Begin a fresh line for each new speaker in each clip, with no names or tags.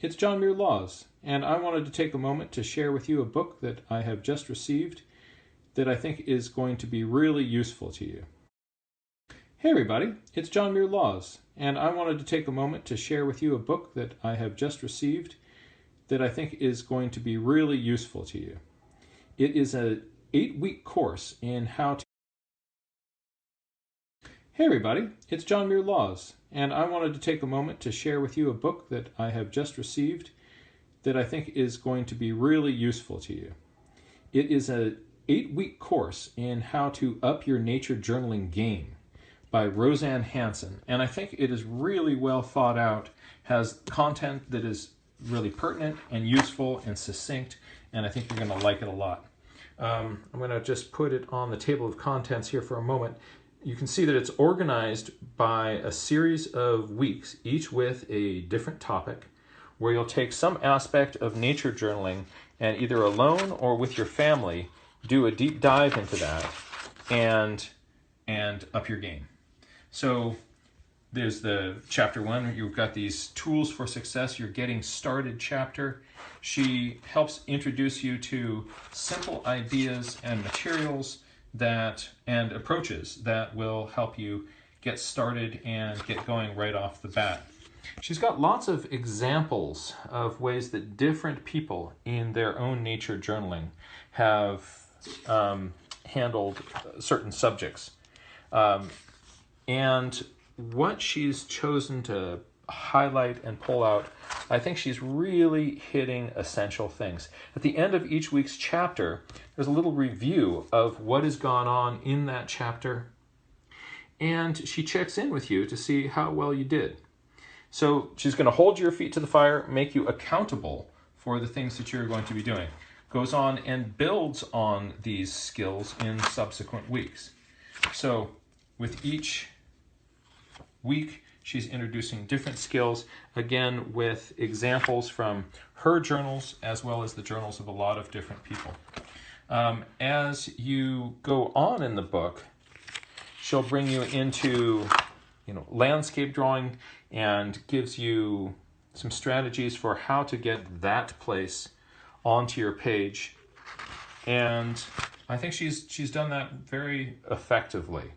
it's John Muir Laws, and I wanted to take a moment to share with you a book that I have just received that I think is going to be really useful to you. Hey everybody, it's John Muir Laws, and I wanted to take a moment to share with you a book that I have just received that I think is going to be really useful to you. It is an 8-week course in how to... Hey everybody, it's John Muir Laws, and I wanted to take a moment to share with you a book that I have just received that I think is going to be really useful to you. It is an 8-week course in how to up your nature journaling game by Roseanne Hansen, and I think it is really well thought out, has content that is really pertinent and useful and succinct, and I think you're going to like it a lot. I'm going to just put it on the table of contents here for a moment. You can see that it's organized by a series of weeks, each with a different topic, where you'll take some aspect of nature journaling and either alone or with your family do a deep dive into that and up your game. So there's the chapter 1, you've got these tools for success, your getting started chapter. She helps introduce you to simple ideas and materials and approaches that will help you get started and get going right off the bat. She's got lots of examples of ways that different people in their own nature journaling have handled certain subjects. And what she's chosen to highlight and pull out, I think she's really hitting essential things. At the end of each week's chapter, there's a little review of what has gone on in that chapter, and she checks in with you to see how well you did. So she's going to hold your feet to the fire, make you accountable for the things that you're going to be doing. Goes on and builds on these skills in subsequent weeks. So with each week, she's introducing different skills, again with examples from her journals as well as the journals of a lot of different people. As you go on in the book, she'll bring you into landscape drawing and gives you some strategies for how to get that place onto your page. And I think she's done that very effectively.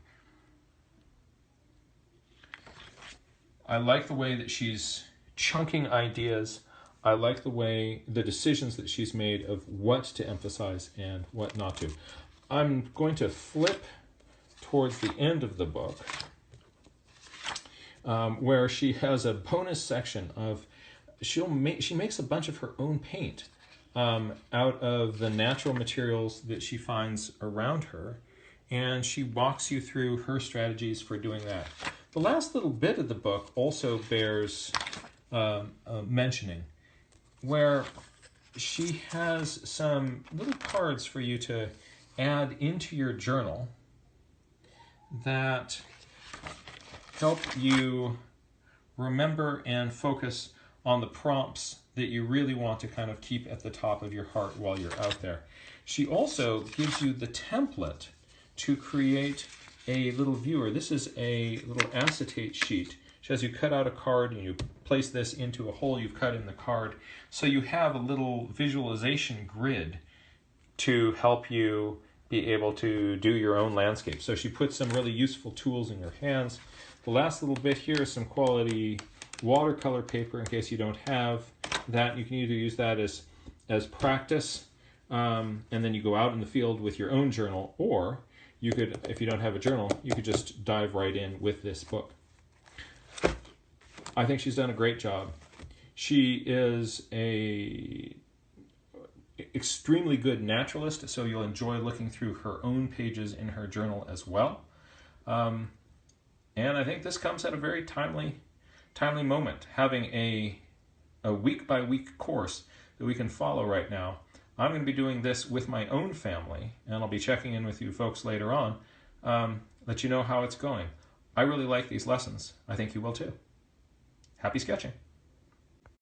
I like the way that she's chunking ideas. I like the decisions that she's made of what to emphasize and what not to. I'm going to flip towards the end of the book where she has a bonus section of, she makes a bunch of her own paint out of the natural materials that she finds around her, and she walks you through her strategies for doing that. The last little bit of the book also bears mentioning, where she has some little cards for you to add into your journal that help you remember and focus on the prompts that you really want to kind of keep at the top of your heart while you're out there. She also gives you the template to create a little viewer. This is a little acetate sheet. She has you cut out a card and you place this into a hole you've cut in the card. So you have a little visualization grid to help you be able to do your own landscape. So she puts some really useful tools in your hands. The last little bit here is some quality watercolor paper in case you don't have that. You can either use that as practice and then you go out in the field with your own journal, or you could, if you don't have a journal, you could just dive right in with this book. I think she's done a great job. She is a extremely good naturalist, so you'll enjoy looking through her own pages in her journal as well. And I think this comes at a very timely moment, having a week-by-week course that we can follow right now. I'm going to be doing this with my own family, and I'll be checking in with you folks later on, let you know how it's going. I really like these lessons. I think you will too. Happy sketching.